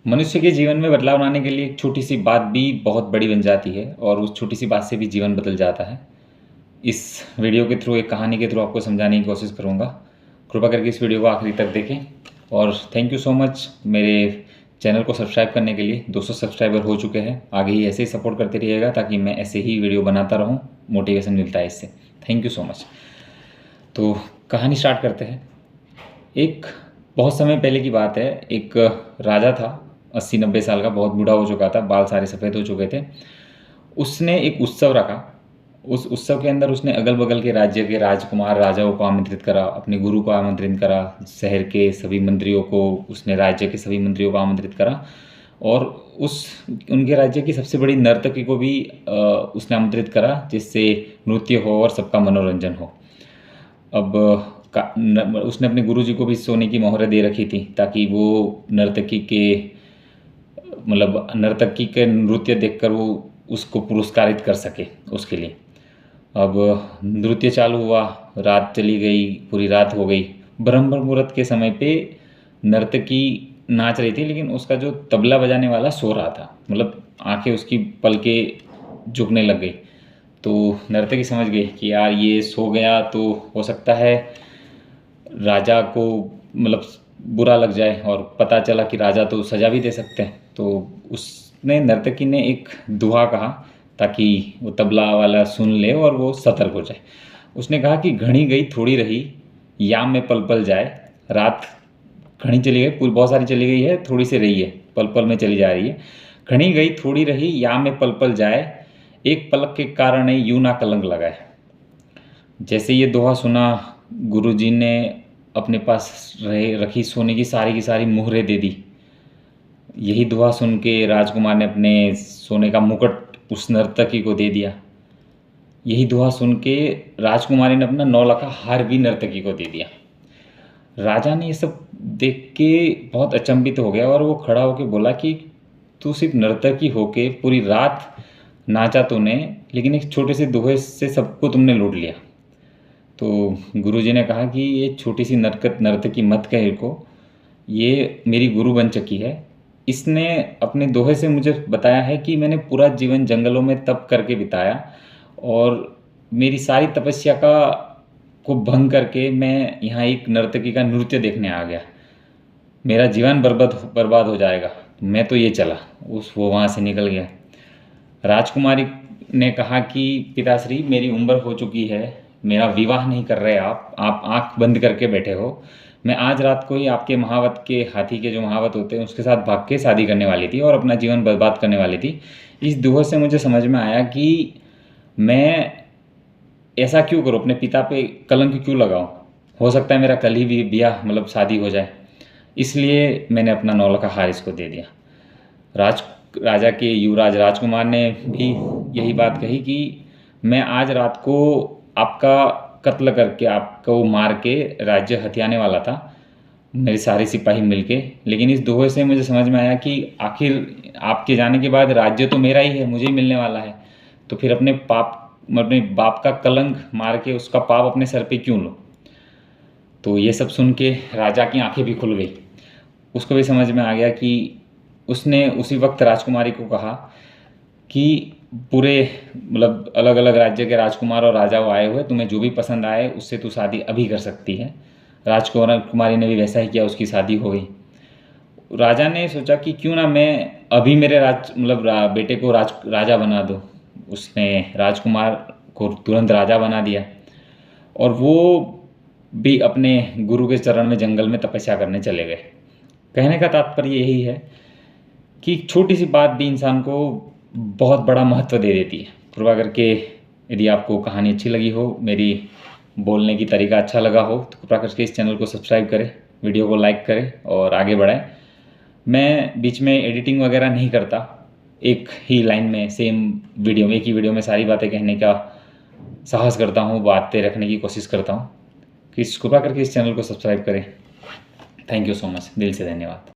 मनुष्य के जीवन में बदलाव लाने के लिए एक छोटी सी बात भी बहुत बड़ी बन जाती है और उस छोटी सी बात से भी जीवन बदल जाता है। इस वीडियो के थ्रू, एक कहानी के थ्रू आपको समझाने की कोशिश करूँगा। कृपा करके इस वीडियो को आखिरी तक देखें और थैंक यू सो मच मेरे चैनल को सब्सक्राइब करने के लिए। 200 सब्सक्राइबर हो चुके हैं। आगे ही ऐसे ही सपोर्ट करते रहिएगा ताकि मैं ऐसे ही वीडियो बनाता रहूँ। मोटिवेशन मिलता है इससे। Thank you so much. तो कहानी स्टार्ट करते हैं। एक बहुत समय पहले की बात है। एक राजा था, 80-90 साल का, बहुत बूढ़ा हो चुका था, बाल सारे सफ़ेद हो चुके थे। उसने एक उत्सव रखा। उस उत्सव के अंदर उसने अगल बगल के राज्य के राजकुमार राजाओं को आमंत्रित करा, अपने गुरु को आमंत्रित करा, शहर के सभी मंत्रियों को, उसने राज्य के सभी मंत्रियों को आमंत्रित करा और उनके राज्य की सबसे बड़ी नर्तकी को भी उसने आमंत्रित करा, जिससे नृत्य हो और सबका मनोरंजन हो। अब उसने अपने गुरुजी को भी सोने की मोहरें दे रखी थी ताकि वो नर्तकी के नृत्य देखकर वो उसको पुरस्कारित कर सके उसके लिए। अब नृत्य चालू हुआ, रात चली गई, पूरी रात हो गई। ब्रह्म मुहूर्त के समय पे नर्तकी नाच रही थी, लेकिन उसका जो तबला बजाने वाला सो रहा था, मतलब आंखें उसकी पलकें झुकने लग गई। तो नर्तकी समझ गई कि यार ये सो गया तो हो सकता है राजा को बुरा लग जाए, और पता चला कि राजा तो सज़ा भी दे सकते हैं। तो नर्तकी ने एक दुआ कहा ताकि वो तबला वाला सुन ले और वो सतर्क हो जाए। उसने कहा कि घड़ी गई थोड़ी रही, याम में पल पल जाए। रात घड़ी चली गई, पूरी बहुत सारी चली गई है, थोड़ी सी रही है, पल पल में चली जा रही है। घड़ी गई थोड़ी रही, याम में पल पल जाए, एक पलक के कारण यूं ना कलंक लगाए। जैसे ये दोहा सुना, गुरुजी ने अपने पास रखी सोने की सारी मुहरें दे दी। यही दुआ सुन के राजकुमार ने अपने सोने का मुकुट उस नर्तकी को दे दिया। यही दुआ सुन के राजकुमारी ने अपना 9 लाख का हार भी नर्तकी को दे दिया। राजा ने ये सब देख के बहुत अचंभित हो गया और वो खड़ा होकर बोला कि तू सिर्फ नर्तकी होके पूरी रात नाचा तूने, लेकिन एक छोटे से दोहे से सबको तुमने लूट लिया। तो गुरुजी ने कहा कि ये छोटी सी नर्तकी मत कहे को, ये मेरी गुरु बन चुकी है। इसने अपने दोहे से मुझे बताया है कि मैंने पूरा जीवन जंगलों में तप करके बिताया और मेरी सारी तपस्या को भंग करके मैं यहाँ एक नर्तकी का नृत्य देखने आ गया। मेरा जीवन बर्बाद हो जाएगा। मैं तो ये चला। वो वहाँ से निकल गया। राजकुमारी ने कहा कि पिताश्री, मेरी उम्र हो चुकी है, मेरा विवाह नहीं कर रहे आप आंख बंद करके बैठे हो। मैं आज रात को ही आपके महावत के, हाथी के जो महावत होते हैं, उसके साथ भाग के शादी करने वाली थी और अपना जीवन बर्बाद करने वाली थी। इस दुआ से मुझे समझ में आया कि मैं ऐसा क्यों करूँ, अपने पिता पे कलंक क्यों लगाऊं। हो सकता है मेरा कल ही भी ब्याह शादी हो जाए, इसलिए मैंने अपना 9 लाख का हार इसको दे दिया। राजा के युवराज राजकुमार ने भी यही बात कही कि मैं आज रात को आपका कत्ल करके, आपको मार के राज्य हथियाने वाला था, मेरे सारे सिपाही मिलके। लेकिन इस दोहे से मुझे समझ में आया कि आखिर आपके जाने के बाद राज्य तो मेरा ही है, मुझे ही मिलने वाला है। तो फिर अपने बाप का कलंक मार के उसका पाप अपने सर पे क्यों लो। तो ये सब सुन के राजा की आंखें भी खुल गई। उसको भी समझ में आ गया कि उसने उसी वक्त राजकुमारी को कहा कि पूरे अलग अलग राज्य के राजकुमार और राजा आए हुए, तुम्हें जो भी पसंद आए उससे तू शादी अभी कर सकती है। राजकुमारी ने भी वैसा ही किया, उसकी शादी हो गई। राजा ने सोचा कि क्यों ना मैं अभी मेरे बेटे को राजा बना दूँ। उसने राजकुमार को तुरंत राजा बना दिया और वो भी अपने गुरु के चरण में जंगल में तपस्या करने चले गए। कहने का तात्पर्य यही है कि छोटी सी बात भी इंसान को बहुत बड़ा महत्व दे देती है। कृपा करके यदि आपको कहानी अच्छी लगी हो, मेरी बोलने की तरीका अच्छा लगा हो, तो कृपा करके इस चैनल को सब्सक्राइब करें, वीडियो को लाइक करें और आगे बढ़ाएं। मैं बीच में एडिटिंग वगैरह नहीं करता, एक ही लाइन में सेम वीडियो में, एक ही वीडियो में सारी बातें कहने का साहस करता हूँ, बातें रखने की कोशिश करता हूँ। कृपा करके इस चैनल को सब्सक्राइब करें। थैंक यू सो मच, दिल से धन्यवाद।